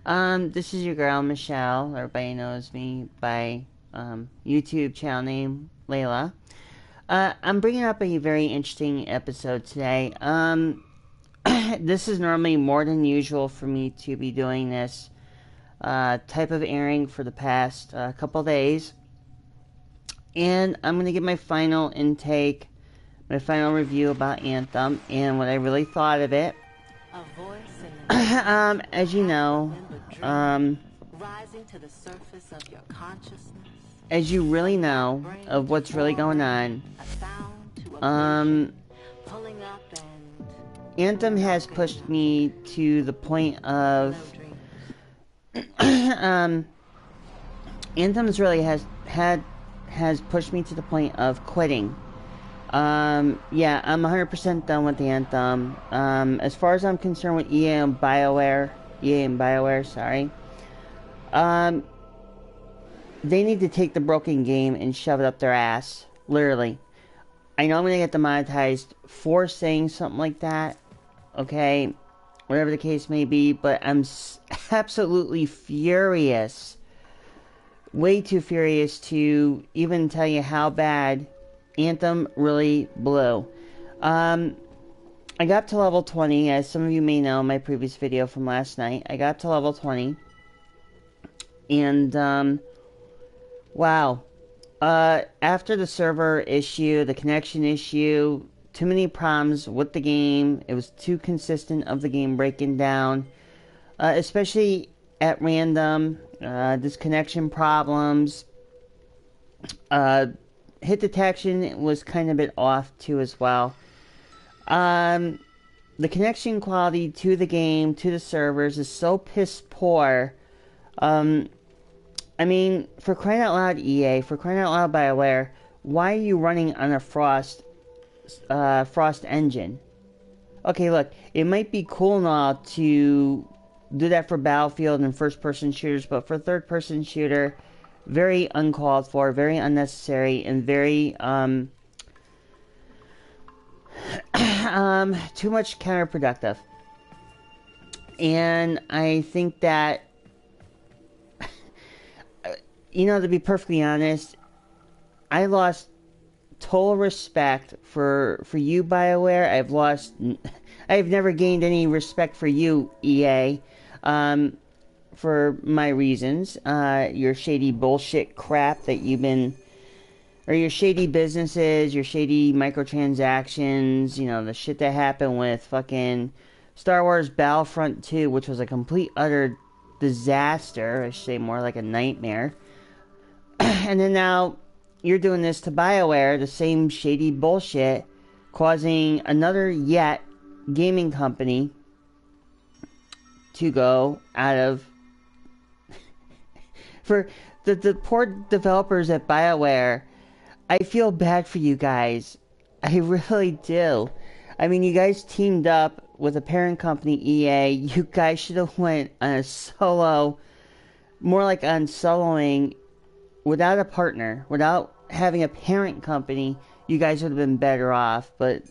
This is your girl, Michelle. Everybody knows me by YouTube channel name, Layla. I'm bringing up a very interesting episode today. This is normally more than usual for me to be doing this type of airing for the past couple days. And I'm going to give my final intake, my final review about Anthem, and what I really thought of it. As you know, rising to the surface of your consciousness. As you really know of what's really going on, Anthem has pushed me to the point of Anthem's really has pushed me to the point of quitting. Yeah, I'm 100% done with the Anthem. As far as I'm concerned with EA and BioWare, sorry. They need to take the broken game and shove it up their ass. Literally. I know I'm going to get demonetized for saying something like that. Okay? Whatever the case may be, but I'm absolutely furious. Way too furious to even tell you how bad Anthem really blew. I got to level 20, as some of you may know in my previous video from last night. I got to level 20. And, wow. After the server issue, the connection issue, too many problems with the game. It was too consistent of the game breaking down. Especially at random. Disconnection problems. Hit detection was kind of a bit off too as well. The connection quality to the game, to the servers, is so piss poor. I mean, for crying out loud, EA, for crying out loud, BioWare, why are you running on a Frost engine? Okay, look, it might be cool and all to do that for Battlefield and first-person shooters, but for third-person shooter, very uncalled for, very unnecessary, and very, too much counterproductive. And I think that, you know, to be perfectly honest, I lost total respect for you, BioWare. I've never gained any respect for you, EA. For my reasons, your shady bullshit crap that you've been, or your shady businesses, your shady microtransactions, you know, the shit that happened with fucking Star Wars Battlefront 2, which was a complete, utter disaster, I should say more like a nightmare. And then now, you're doing this to BioWare, the same shady bullshit, causing another yet gaming company to go out of for the poor developers at BioWare. I feel bad for you guys. I really do. I mean, you guys teamed up with a parent company, EA. You guys should have went on a solo, more like on soloing, without a partner, without having a parent company. You guys would have been better off. But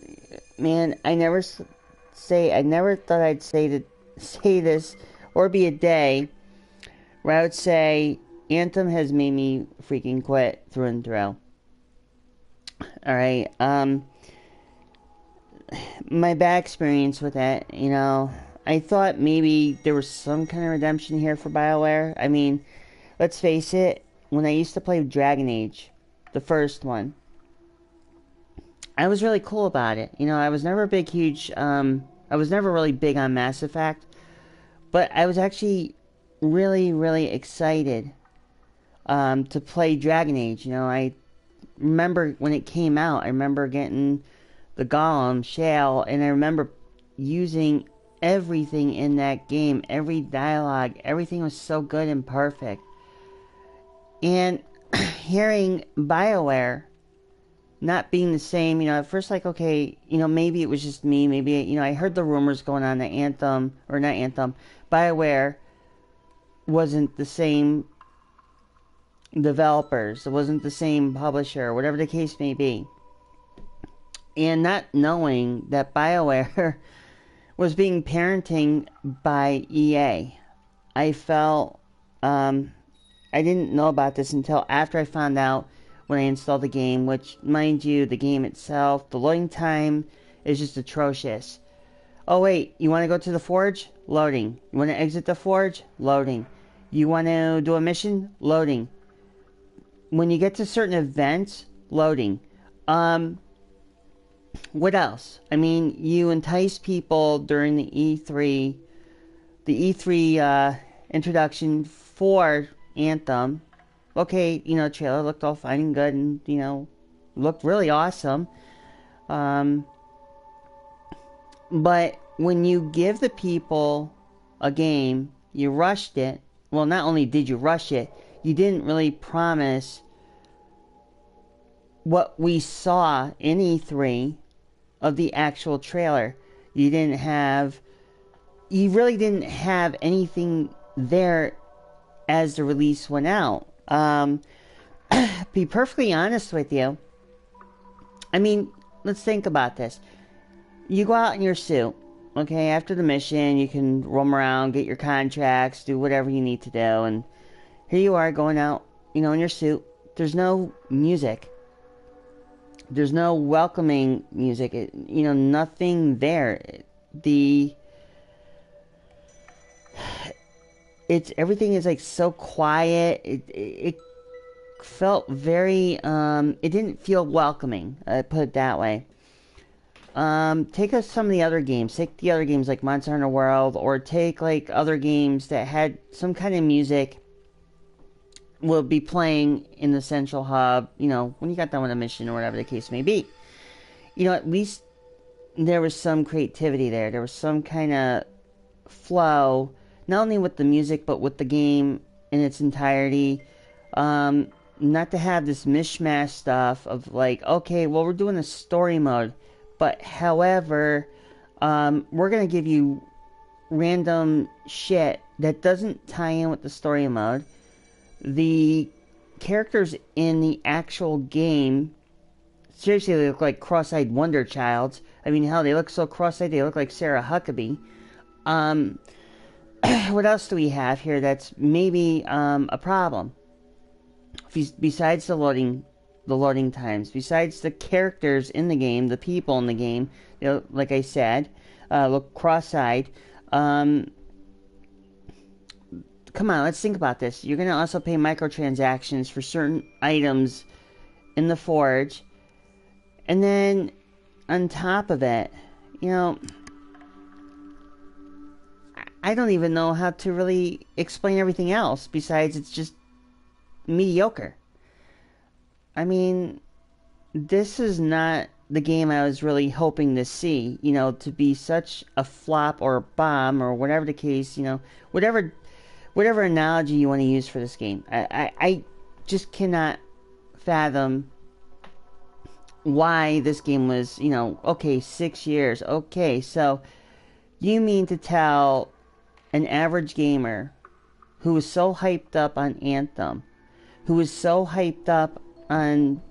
man, I never thought I'd say this or be a day where I would say Anthem has made me freaking quit through and through. Alright, my bad experience with it, you know, I thought maybe there was some kind of redemption here for BioWare. I mean, let's face it, when I used to play Dragon Age, the first one, I was really cool about it. You know, I was never I was never really big on Mass Effect, but I was actually really, really excited to play Dragon Age. You know, I remember when it came out, I remember getting the Golem, Shale, and I remember using everything in that game, every dialogue, everything was so good and perfect. And hearing BioWare not being the same, you know, at first like, okay, you know, maybe it was just me, maybe, you know, I heard the rumors going on that Anthem, or not Anthem, BioWare wasn't the same developers, it wasn't the same publisher, whatever the case may be. And not knowing that BioWare was being parenting by EA. I felt, I didn't know about this until after I found out when I installed the game, which, mind you, the game itself, the loading time is just atrocious. Oh wait, you want to go to the forge? Loading. You want to exit the forge? Loading. You want to do a mission? Loading. When you get to certain events, loading. What else? I mean, you entice people during the E3 introduction for Anthem. Okay, trailer looked all fine and good, and looked really awesome. But when you give the people a game, you rushed it. Well, not only did you rush it, you didn't really promise what we saw in E3 of the actual trailer. You really didn't have anything there as the release went out. Be perfectly honest with you. I mean, let's think about this. You go out in your suit, okay? After the mission, you can roam around, get your contracts, do whatever you need to do, and here you are going out, in your suit. There's no music. There's no welcoming music. Nothing there. Everything is like so quiet. It felt very. It didn't feel welcoming. I put it that way. Take some of the other games. Take the other games like Monster Hunter World, or take like other games that had some kind of music. Will be playing in the central hub. When you got done with a mission or whatever the case may be. At least there was some creativity there. There was some kind of flow, not only with the music but with the game in its entirety. Not to have this mishmash stuff of like, okay, well, we're doing a story mode, but however, we're gonna give you random shit that doesn't tie in with the story mode. The characters in the actual game, seriously, they look like cross-eyed Wonder Childs. I mean, hell, they look so cross-eyed, they look like Sarah Huckabee. What else do we have here that's maybe a problem? Besides the loading times, besides the characters in the game, the people in the game, like I said, look cross-eyed. Come on, let's think about this. You're going to also pay microtransactions for certain items in the forge. And then, on top of it, I don't even know how to really explain everything else besides it's just mediocre. I mean, this is not the game I was really hoping to see, to be such a flop or a bomb or whatever the case, whatever analogy you want to use for this game. I just cannot fathom why this game was, okay, 6 years. Okay, so you mean to tell an average gamer who was so hyped up on Anthem, who was so hyped up on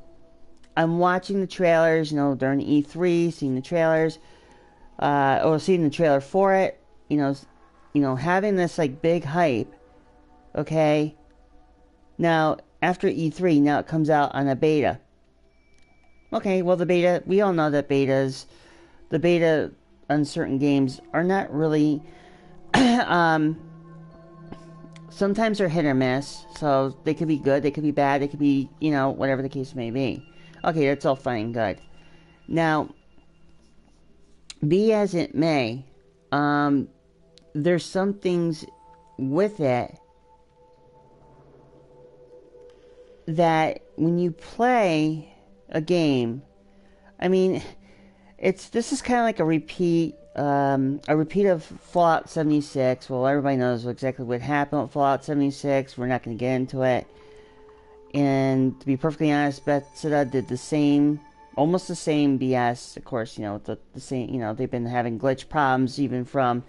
watching the trailers, during E3, seeing the trailers, or seeing the trailer for it, having this like big hype, okay? Now, after E3, now it comes out on a beta. Okay, well, the beta, we all know that the beta on certain games are not really, sometimes they're hit or miss, so they could be good, they could be bad, they could be, whatever the case may be. Okay, that's all fine and good. Now, be as it may, there's some things with it that when you play a game, I mean, this is kind of like a repeat of Fallout 76. Well, everybody knows exactly what happened with Fallout 76. We're not going to get into it. And to be perfectly honest, Bethesda did the same, almost the same BS. Of course, the same. They've been having glitch problems even from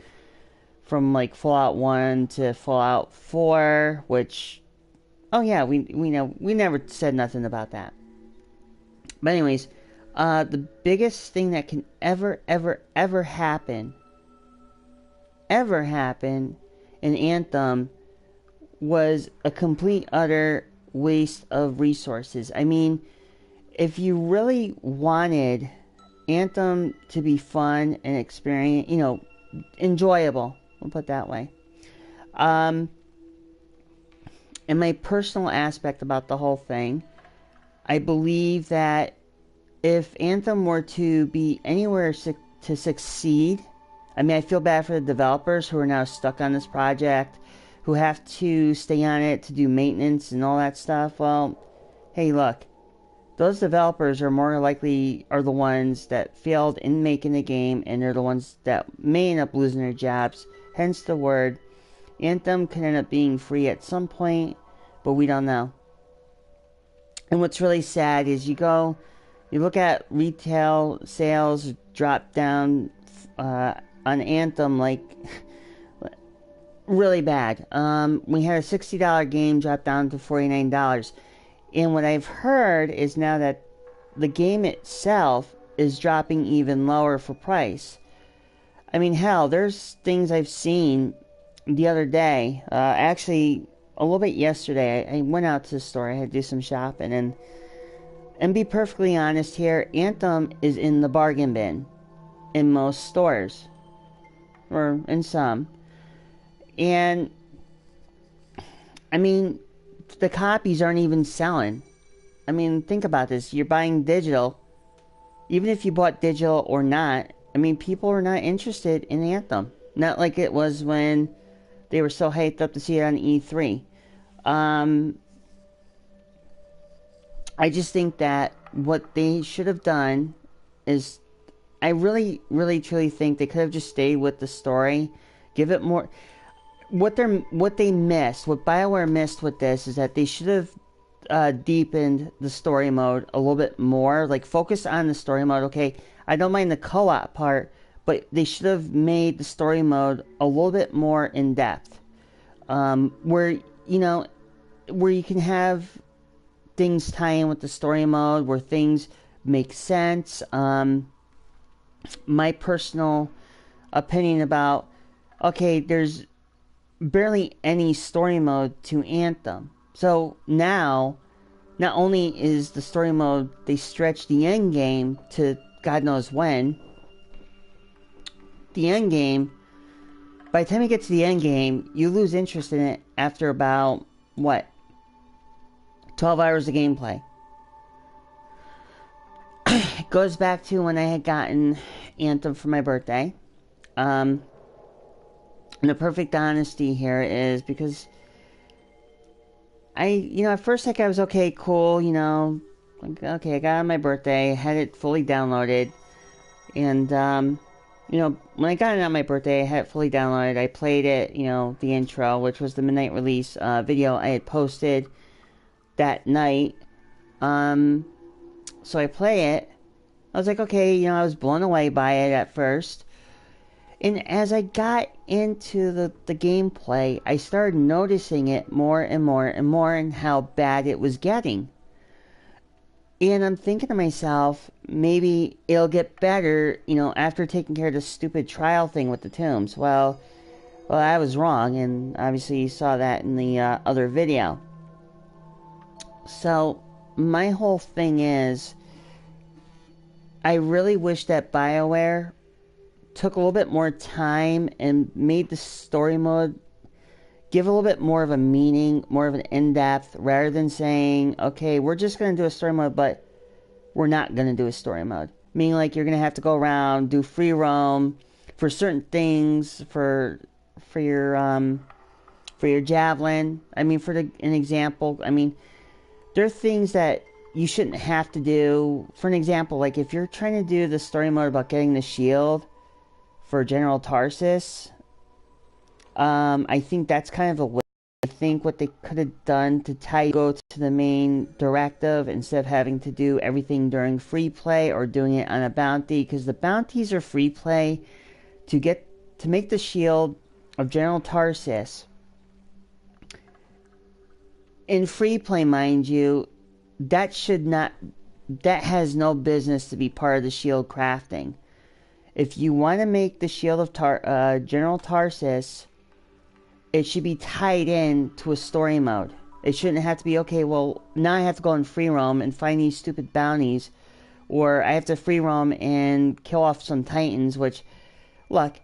like Fallout 1 to Fallout 4, which, oh yeah, we know, we never said nothing about that. But anyways, the biggest thing that can ever happen in Anthem was a complete, utter waste of resources. I mean, if you really wanted Anthem to be fun and experience, enjoyable, we'll put it that way. And my personal aspect about the whole thing, I believe that if Anthem were to be anywhere to succeed, I mean, I feel bad for the developers who are now stuck on this project, who have to stay on it to do maintenance and all that stuff. Well, hey, look, those developers are more likely are the ones that failed in making the game, and they're the ones that may end up losing their jobs. Hence the word. Anthem could end up being free at some point, but we don't know. And what's really sad is you look at retail sales drop down on Anthem like really bad. We had a $60 game drop down to $49. And what I've heard is now that the game itself is dropping even lower for price. I mean, hell, there's things I've seen the other day. Actually, a little bit yesterday, I went out to the store. I had to do some shopping. And be perfectly honest here, Anthem is in the bargain bin in most stores. Or in some. And, I mean, the copies aren't even selling. I mean, think about this. You're buying digital. Even if you bought digital or not, I mean, people are not interested in Anthem. Not like it was when they were so hyped up to see it on E3. I just think that what they should have done is, I really, really, truly think they could have just stayed with the story. Give it more. What they missed, what BioWare missed with this is that they should have deepened the story mode a little bit more. Like, focus on the story mode. Okay, I don't mind the co-op part, but they should have made the story mode a little bit more in depth. Where you can have things tie in with the story mode, where things make sense. My personal opinion about, okay, there's barely any story mode to Anthem. So now, not only is the story mode, they stretch the end game to God knows when. The end game, by the time you get to the end game, you lose interest in it after about, 12 hours of gameplay. It goes back to when I had gotten Anthem for my birthday. And the perfect honesty here is because at first I was okay, cool, okay, I got it on my birthday, had it fully downloaded, and, when I got it on my birthday, I had it fully downloaded, I played it, the intro, which was the midnight release video I had posted that night. So I play it, I was like, okay, I was blown away by it at first. And as I got into the gameplay, I started noticing it more and more and more and how bad it was getting. And I'm thinking to myself, maybe it'll get better, after taking care of the stupid trial thing with the tombs. Well, I was wrong, and obviously you saw that in the other video. So, my whole thing is, I really wish that BioWare took a little bit more time and made the story mode give a little bit more of a meaning, more of an in-depth, rather than saying, okay, we're just going to do a story mode, but we're not going to do a story mode. Meaning, like, you're going to have to go around, do free roam for certain things, for your javelin. I mean, an example, I mean, there are things that you shouldn't have to do. For an example, like, if you're trying to do the story mode about getting the shield for General Tarsus, I think that's kind of a way. I think what they could have done to go to the main directive instead of having to do everything during free play or doing it on a bounty, because the bounties are free play to make the shield of General Tarsus. In free play, mind you, that has no business to be part of the shield crafting. If you want to make the shield of General Tarsus it should be tied in to a story mode. It shouldn't have to be, okay, well, now I have to go in free roam and find these stupid bounties, or I have to free roam and kill off some titans, which, look,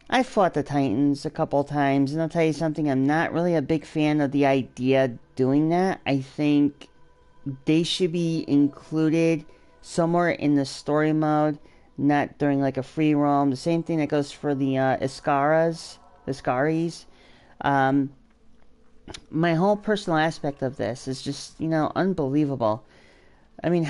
I fought the titans a couple times, and I'll tell you something, I'm not really a big fan of the idea of doing that. I think they should be included somewhere in the story mode, not during like a free roam. The same thing that goes for the Iskaris. My whole personal aspect of this is just, unbelievable. I mean,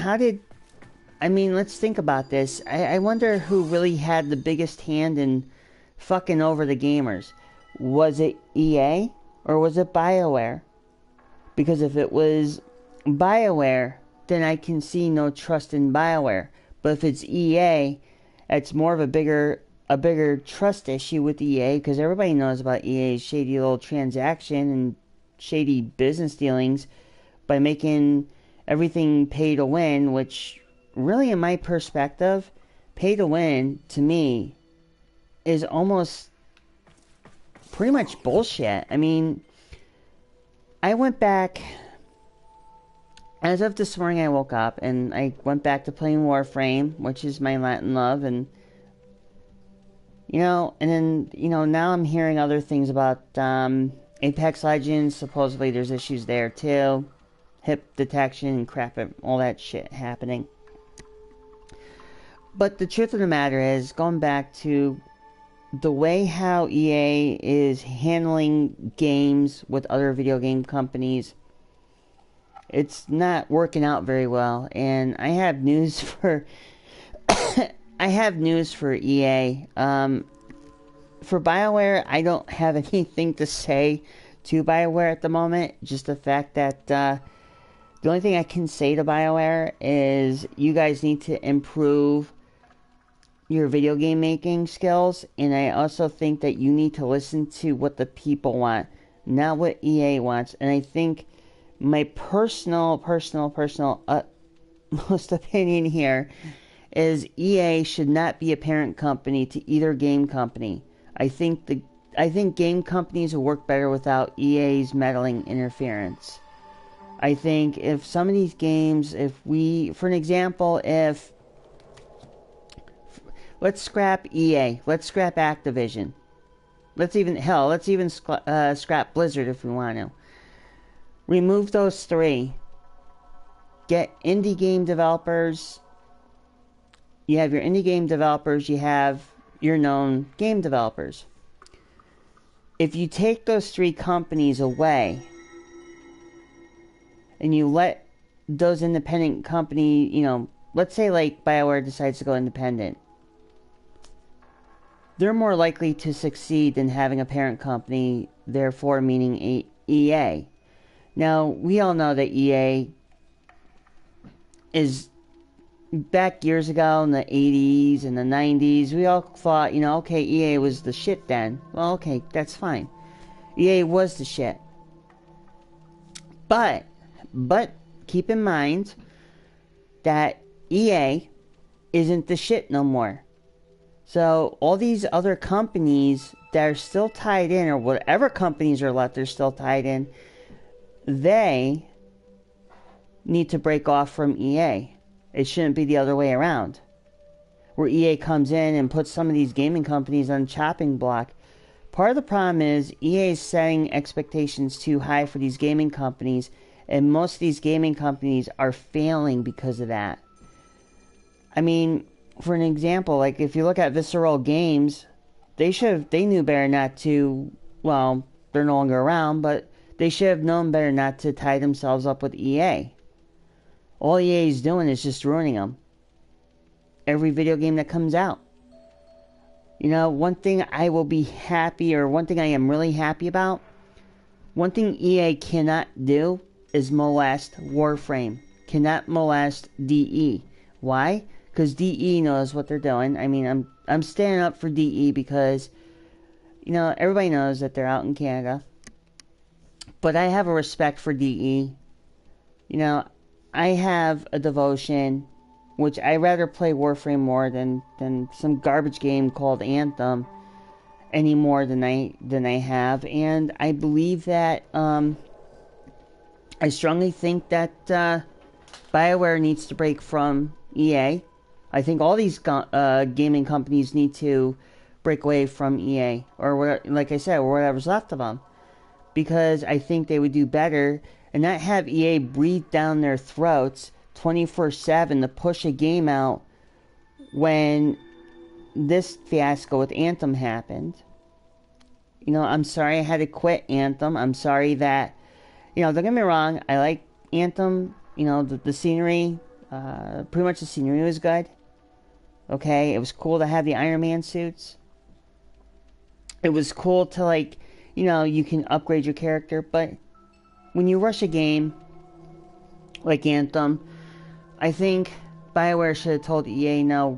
let's think about this. I wonder who really had the biggest hand in fucking over the gamers. Was it EA or was it BioWare? Because if it was BioWare, then I can see no trust in BioWare. But if it's EA, it's more of a bigger trust issue with EA, because everybody knows about EA's shady little transaction and shady business dealings by making everything pay to win, which really, in my perspective, pay to win to me is almost pretty much bullshit. I mean, I went back, as of this morning I woke up and I went back to playing Warframe, which is my Latin love, and now I'm hearing other things about Apex Legends. Supposedly there's issues there too, hip detection and crap, all that shit happening. But the truth of the matter is, going back to the way how EA is handling games with other video game companies, it's not working out very well. And I have news for EA. For BioWare, I don't have anything to say to BioWare at the moment. Just the fact that the only thing I can say to BioWare is you guys need to improve your video game making skills, and I also think that you need to listen to what the people want, not what EA wants. And I think my personal most opinion here is EA should not be a parent company to either game company. I think game companies will work better without EA's meddling interference. I think if some of these games, for an example, let's scrap EA, let's scrap Activision, let's even scrap Blizzard if we want to. Remove those three. Get indie game developers. You have your indie game developers, you have your known game developers. If you take those three companies away and you let those independent company, let's say like BioWare decides to go independent, they're more likely to succeed than having a parent company, therefore meaning EA. Now, we all know that EA is, back years ago in the 80s and the 90s, we all thought, okay, EA was the shit then. Well, okay, that's fine. EA was the shit. But keep in mind that EA isn't the shit no more. So all these other companies that are still tied in, or whatever companies are left are still tied in, they need to break off from EA. It shouldn't be the other way around, where EA comes in and puts some of these gaming companies on chopping block. Part of the problem is EA is setting expectations too high for these gaming companies, and most of these gaming companies are failing because of that. I mean, for an example, like if you look at Visceral Games, they knew better not to, well, they're no longer around, but they should have known better not to tie themselves up with EA. All EA is doing is just ruining them. Every video game that comes out. One thing I will be happy, or one thing I am really happy about, one thing EA cannot do is molest Warframe. Cannot molest DE. Why? Because DE knows what they're doing. I mean, I'm standing up for DE because, everybody knows that they're out in Canada. But I have a respect for DE. I have a devotion, which I rather play Warframe more than some garbage game called Anthem. any more than I have, and I believe that I strongly think that BioWare needs to break from EA. I think all these gaming companies need to break away from EA, or what, like I said, or whatever's left of them, because I think they would do better and not have EA breathe down their throats 24/7 to push a game out when this fiasco with Anthem happened. You know, I'm sorry I had to quit Anthem. I'm sorry that, you know, don't get me wrong, I like Anthem. You know, the scenery, pretty much the scenery was good. Okay, it was cool to have the Iron Man suits. It was cool to, like, you know, you can upgrade your character, but when you rush a game like Anthem, I think BioWare should have told EA, no,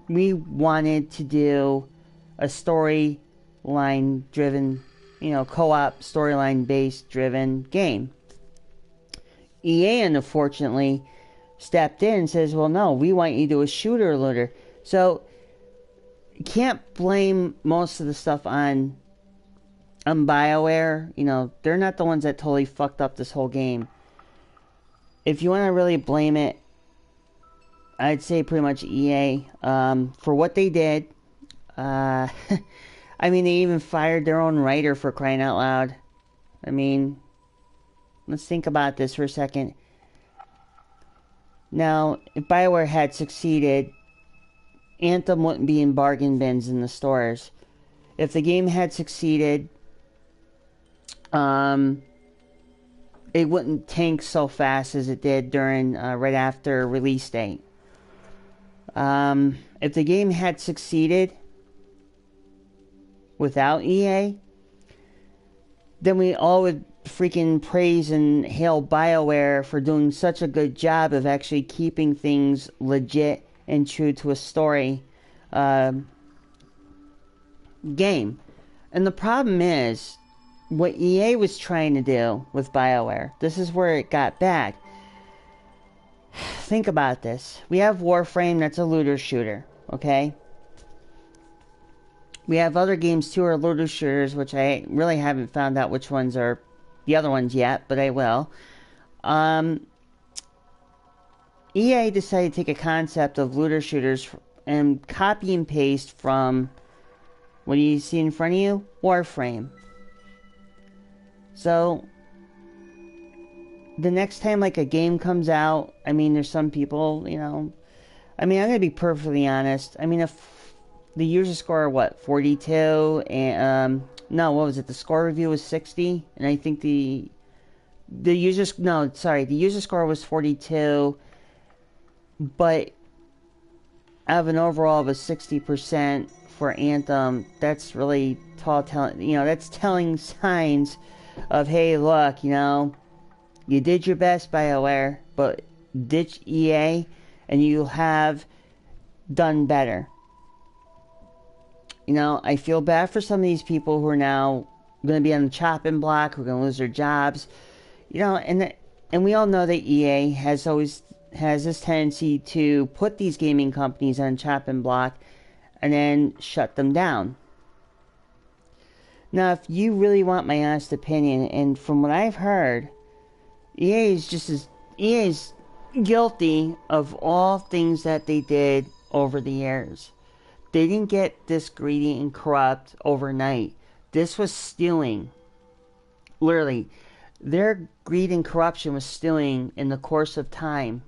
we wanted to do a storyline driven, you know, co-op storyline based driven game. EA, unfortunately, stepped in and says, well, no, we want you to do a shooter looter. So you can't blame most of the stuff on BioWare. You know, they're not the ones that totally fucked up this whole game. If you want to really blame it, I'd say pretty much EA for what they did. I mean, they even fired their own writer, for crying out loud. I mean, let's think about this for a second. Now, if BioWare had succeeded, Anthem wouldn't be in bargain bins in the stores. If the game had succeeded, it wouldn't tank so fast as it did during right after release date. If the game had succeeded without EA, then we all would freaking praise and hail BioWare for doing such a good job of actually keeping things legit and true to a story game. And the problem is, what EA was trying to do with BioWare, this is where it got bad. Think about this. We have Warframe, that's a looter shooter, okay? We have other games too, are looter shooters, which I really haven't found out which ones are the other ones yet, but I will. EA decided to take a concept of looter shooters and copy and paste from, what do you see in front of you? Warframe. So, the next time, like, a game comes out, I mean, there's some people, you know, I mean, I'm going to be perfectly honest. I mean, if the user score, what, 42, and, no, what was it, the score review was 60, and I think the user score was 42, but out of an overall of a 60% for Anthem, that's really that's telling signs of, hey, look, you know, you did your best, BioWare, but ditch EA, and you have done better. You know, I feel bad for some of these people who are now going to be on the chopping block, who are going to lose their jobs. You know, and we all know that EA has this tendency to put these gaming companies on chopping block and then shut them down. Now, if you really want my honest opinion, and from what I've heard, EA is guilty of all things that they did over the years. They didn't get this greedy and corrupt overnight. This was stealing. Literally, their greed and corruption was stealing in the course of time.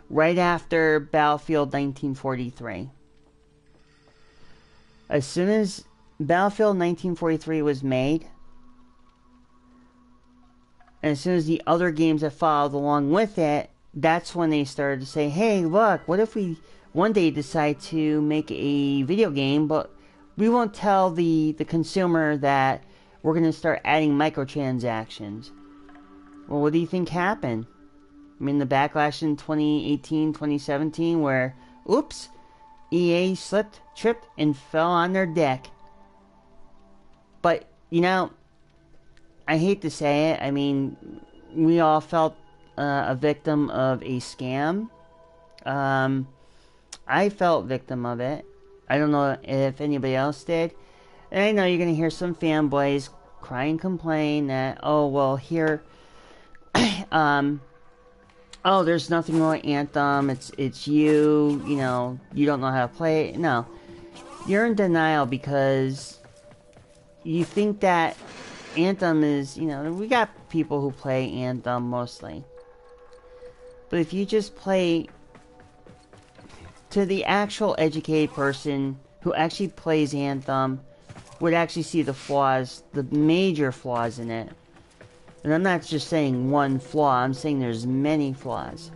Right after Battlefield 1943. As soon as Battlefield 1943 was made, and as soon as the other games that followed along with it, that's when they started to say, hey, look, what if we one day decide to make a video game, but we won't tell the consumer that we're going to start adding microtransactions. Well, what do you think happened? I mean, the backlash in 2018, 2017, where, oops, EA slipped, tripped, and fell on their deck. But, you know, I hate to say it, I mean, we all felt a victim of a scam. I felt victim of it. I don't know if anybody else did. And I know you're going to hear some fanboys cry and complain that, oh, well, here, oh, there's nothing wrong with Anthem, it's you, you know, you don't know how to play it. No. You're in denial because you think that Anthem is, you know, we got people who play Anthem mostly. But if you just play to the actual educated person who actually plays Anthem, would actually see the flaws, the major flaws in it. And I'm not just saying one flaw, I'm saying there's many flaws.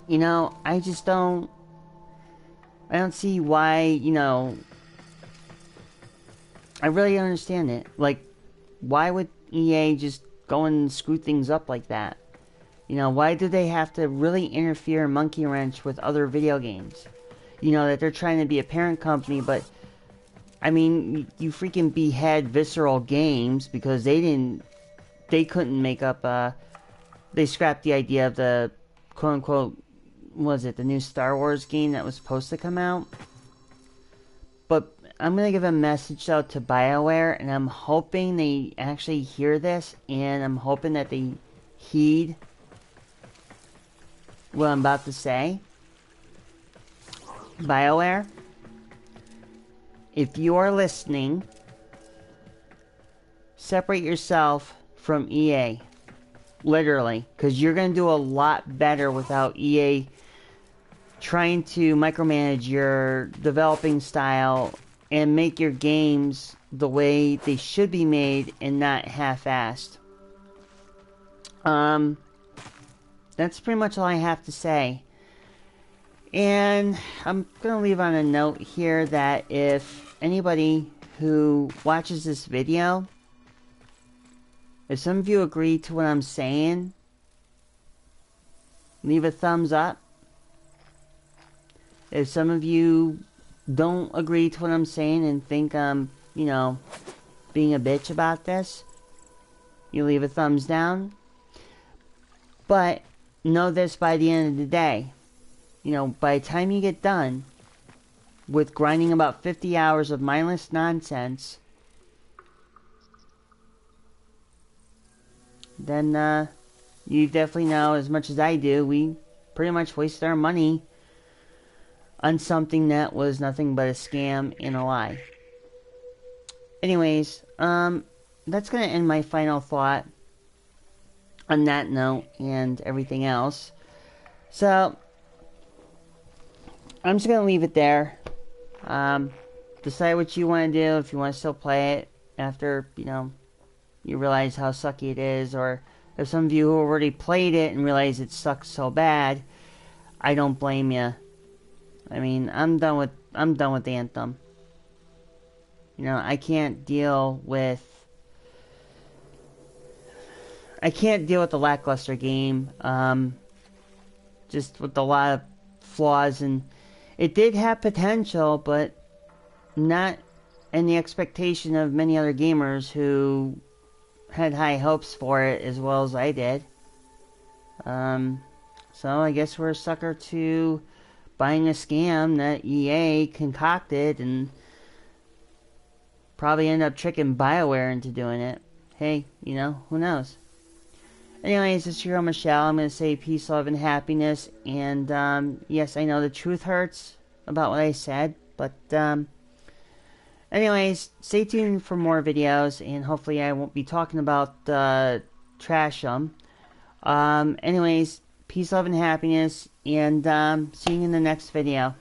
You know, I don't see why, you know, I really don't understand it. Like, why would EA just go and screw things up like that? You know, why do they have to really interfere and monkey wrench with other video games? You know, that they're trying to be a parent company, but I mean, you freaking behead Visceral Games because they couldn't make up, they scrapped the idea of the, quote-unquote, was it the new Star Wars game that was supposed to come out? But I'm going to give a message out to BioWare, and I'm hoping they actually hear this, and I'm hoping that they heed what I'm about to say. BioWare, if you are listening, separate yourself from EA. Literally. Because you're going to do a lot better without EA trying to micromanage your developing style and make your games the way they should be made and not half-assed. That's pretty much all I have to say. And I'm going to leave on a note here that if anybody who watches this video, if some of you agree to what I'm saying, leave a thumbs up. If some of you don't agree to what I'm saying and think I'm, you know, being a bitch about this, you leave a thumbs down. But know this, by the end of the day, you know, by the time you get done with grinding about 50 hours of mindless nonsense, then you definitely know, as much as I do, we pretty much wasted our money on something that was nothing but a scam and a lie. Anyways, that's going to end my final thought on that note and everything else. So, I'm just going to leave it there. Decide what you want to do, if you want to still play it after, you know, you realize how sucky it is, or if some of you who already played it and realize it sucks so bad, I don't blame you. I mean, I'm done with Anthem. You know, I can't deal with the lackluster game. Just with a lot of flaws, and it did have potential, but not in the expectation of many other gamers who had high hopes for it as well as I did. So I guess we're a sucker to buying a scam that EA concocted and probably end up tricking BioWare into doing it. Hey, you know, who knows? Anyways, this is your Michelle. I'm going to say peace, love, and happiness. And, yes, I know the truth hurts about what I said. But, anyways, stay tuned for more videos. And hopefully I won't be talking about Trash'em. Anyways, peace, love, and happiness. And, see you in the next video.